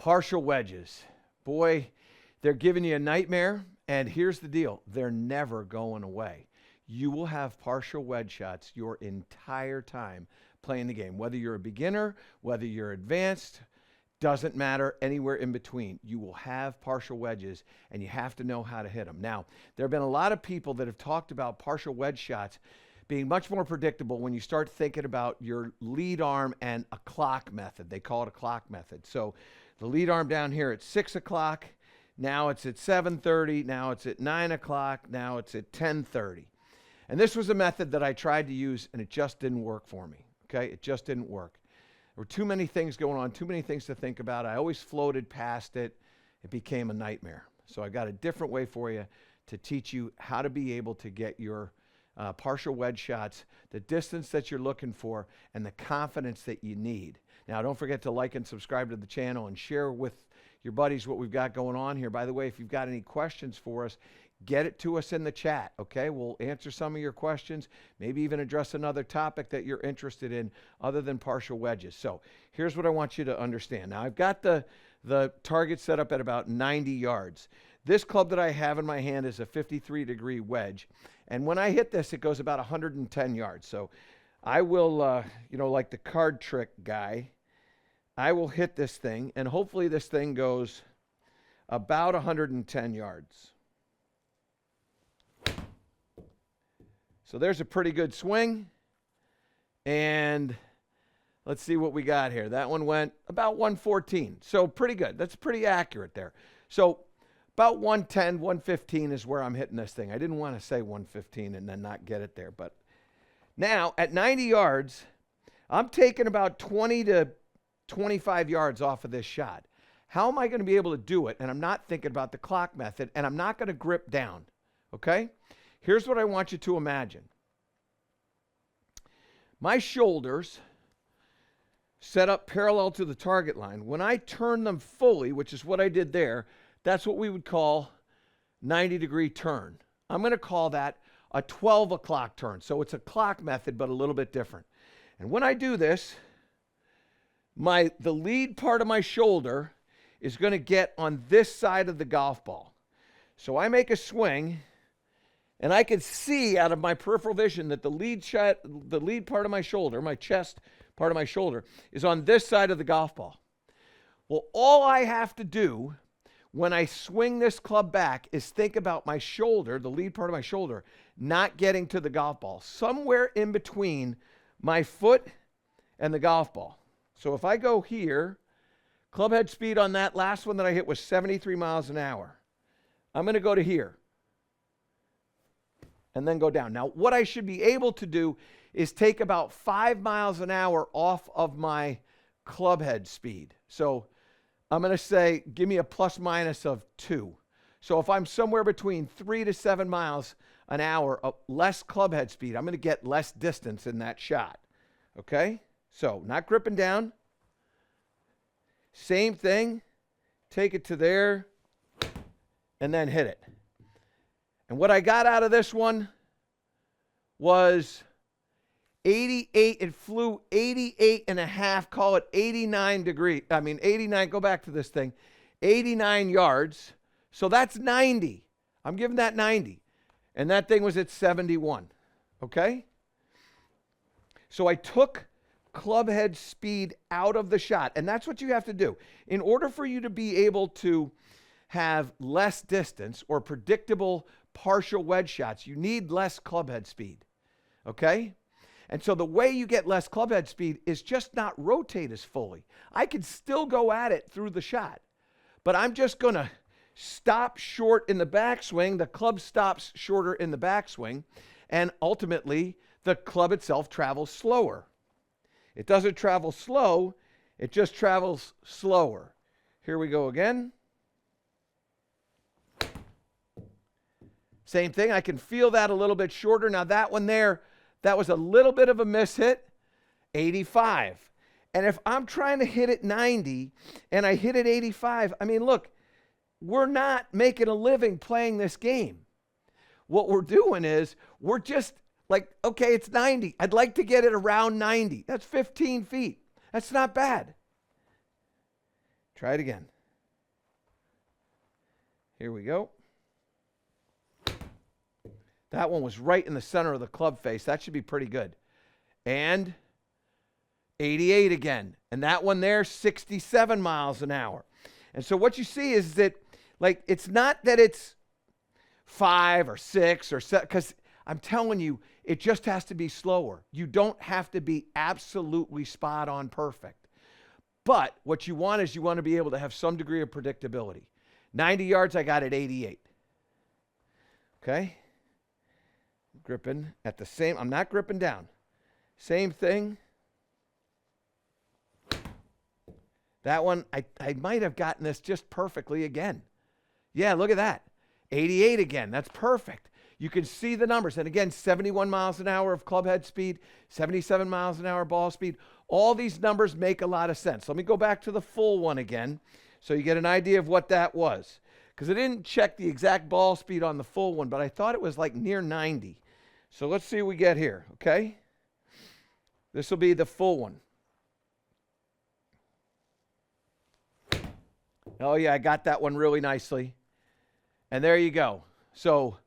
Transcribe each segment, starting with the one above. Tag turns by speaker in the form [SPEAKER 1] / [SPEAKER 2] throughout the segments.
[SPEAKER 1] Partial wedges. Boy, they're giving you a nightmare, and here's the deal. They're never going away. You will have partial wedge shots your entire time playing the game. Whether you're a beginner, whether you're advanced, doesn't matter, anywhere in between. You will have partial wedges, and you have to know how to hit them. Now, there have been a lot of people that have talked about partial wedge shots being much more predictable when you start thinking about your lead arm and a clock method. They call it a clock method. So the lead arm down here at 6 o'clock, now it's at 7:30, now it's at 9 o'clock, now it's at 10:30. And this was a method that I tried to use, and it just didn't work for me, okay? It just didn't work. There were too many things going on, too many things to think about. I always floated past it. It became a nightmare. So I got a different way for you to teach you how to be able to get your partial wedge shots, the distance that you're looking for, and the confidence that you need. Now, don't forget to like and subscribe to the channel and share with your buddies what we've got going on here. By the way, if you've got any questions for us, get it to us in the chat, okay? We'll answer some of your questions, maybe even address another topic that you're interested in other than partial wedges. So here's what I want you to understand. Now, I've got the target set up at about 90 yards. This club that I have in my hand is a 53-degree wedge. And when I hit this, it goes about 110 yards. So I will, like the card trick guy, I will hit this thing, and hopefully this thing goes about 110 yards. So there's a pretty good swing. And let's see what we got here. That one went about 114. So pretty good. That's pretty accurate there. So about 110, 115 is where I'm hitting this thing. I didn't want to say 115 and then not get it there. But now at 90 yards, I'm taking about 20 to 25 yards off of this shot. How am I going to be able to do it? And I'm not thinking about the clock method, and I'm not going to grip down, okay? Here's what I want you to imagine. My shoulders set up parallel to the target line. When I turn them fully, which is what I did there, that's what we would call 90-degree turn. I'm going to call that a 12 o'clock turn. So it's a clock method, but a little bit different. And when I do this, the lead part of my shoulder is going to get on this side of the golf ball. So I make a swing, and I can see out of my peripheral vision that the lead part of my shoulder, my chest part of my shoulder, is on this side of the golf ball. Well, all I have to do when I swing this club back is think about my shoulder, the lead part of my shoulder, not getting to the golf ball, somewhere in between my foot and the golf ball. So if I go here, club head speed on that last one that I hit was 73 miles an hour. I'm going to go to here and then go down. Now, what I should be able to do is take about 5 miles an hour off of my club head speed. So I'm going to say, give me a plus minus of 2. So if I'm somewhere between 3 to 7 miles an hour of less club head speed, I'm going to get less distance in that shot. Okay? So not gripping down. Same thing. Take it to there and then hit it. And what I got out of this one was 88. It flew 88 and a half, call it 89 degrees. 89, go back to this thing. 89 yards. So that's 90. I'm giving that 90. And that thing was at 71. Okay? So I took club head speed out of the shot. And that's what you have to do. In order for you to be able to have less distance or predictable partial wedge shots, you need less club head speed. Okay? And so the way you get less club head speed is just not rotate as fully. I could still go at it through the shot, but I'm just going to stop short in the backswing. The club stops shorter in the backswing, and ultimately the club itself travels slower. It doesn't travel slow, it just travels slower. Here we go again. Same thing, I can feel that a little bit shorter. Now that one there, that was a little bit of a miss hit, 85. And if I'm trying to hit it 90 and I hit it 85, look, we're not making a living playing this game. What we're doing is we're just like, okay, it's 90. I'd like to get it around 90. That's 15 feet. That's not bad. Try it again. Here we go. That one was right in the center of the club face. That should be pretty good. And 88 again. And that one there, 67 miles an hour. And so what you see is that, like, it's not that it's 5 or 6 or 7, because I'm telling you, it just has to be slower. You don't have to be absolutely spot on perfect. But what you want is you want to be able to have some degree of predictability. 90 yards, I got at 88. Okay? Gripping at the same, I'm not gripping down. Same thing. That one, I might have gotten this just perfectly again. Yeah, look at that. 88 again, that's perfect. You can see the numbers. And again, 71 miles an hour of club head speed, 77 miles an hour ball speed. All these numbers make a lot of sense. Let me go back to the full one again so you get an idea of what that was. Because I didn't check the exact ball speed on the full one, but I thought it was like near 90. So let's see what we get here, okay? This will be the full one. Oh, yeah, I got that one really nicely. And there you go. So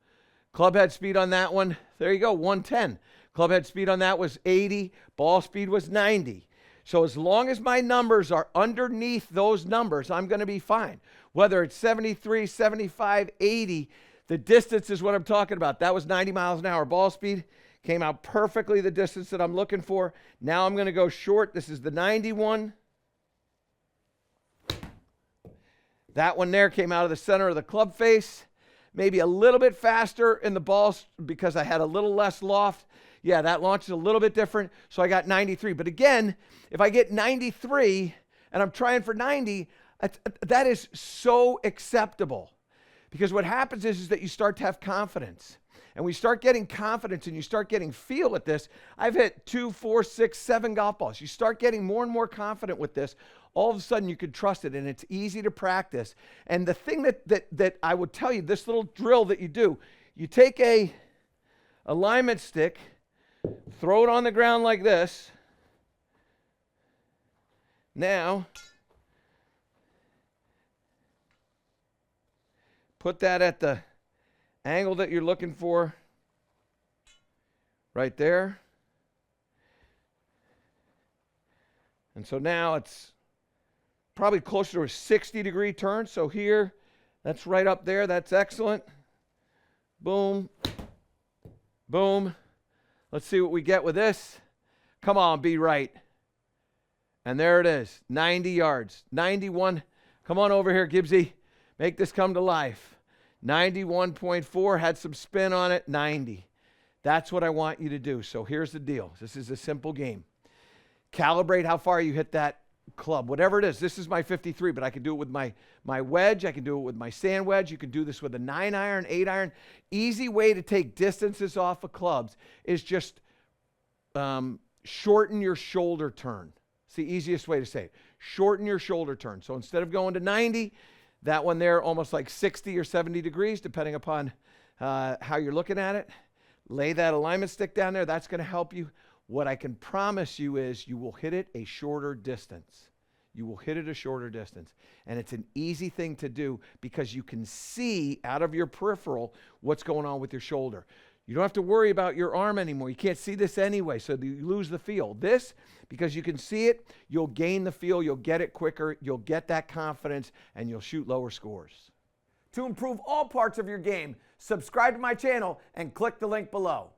[SPEAKER 1] club head speed on that one, there you go, 110. Club head speed on that was 80. Ball speed was 90. So as long as my numbers are underneath those numbers, I'm going to be fine. Whether it's 73, 75, 80, the distance is what I'm talking about. That was 90 miles an hour. Ball speed came out perfectly the distance that I'm looking for. Now I'm going to go short. This is the 91. That one there came out of the center of the club face. Maybe a little bit faster in the balls because I had a little less loft. Yeah, that launch is a little bit different. So I got 93. But again, if I get 93 and I'm trying for 90, that is so acceptable. Because what happens is that you start to have confidence. And we start getting confidence and you start getting feel at this. I've hit 2, 4, 6, 7 golf balls. You start getting more and more confident with this. All of a sudden you can trust it and it's easy to practice. And the thing that I would tell you, this little drill that you do, you take a alignment stick, throw it on the ground like this. Now, put that at the angle that you're looking for right there. And so now it's probably closer to a 60-degree turn. So here, that's right up there. That's excellent. Boom. Boom. Let's see what we get with this. Come on, be right. And there it is, 90 yards. 91. Come on over here, Gibbsy. Make this come to life. 91.4, had some spin on it, 90. That's what I want you to do. So here's the deal. This is a simple game. Calibrate how far you hit that club, whatever it is. This is my 53, but I can do it with my wedge. I can do it with my sand wedge. You can do this with a 9-iron, 8-iron. Easy way to take distances off of clubs is just shorten your shoulder turn. It's the easiest way to say it. Shorten your shoulder turn. So instead of going to 90, that one there almost like 60 or 70 degrees, depending upon how you're looking at it. Lay that alignment stick down there. That's going to help you. What I can promise you is you will hit it a shorter distance. You will hit it a shorter distance. And it's an easy thing to do because you can see out of your peripheral what's going on with your shoulder. You don't have to worry about your arm anymore. You can't see this anyway, so you lose the feel. This, because you can see it, you'll gain the feel, you'll get it quicker, you'll get that confidence, and you'll shoot lower scores. To improve all parts of your game, subscribe to my channel and click the link below.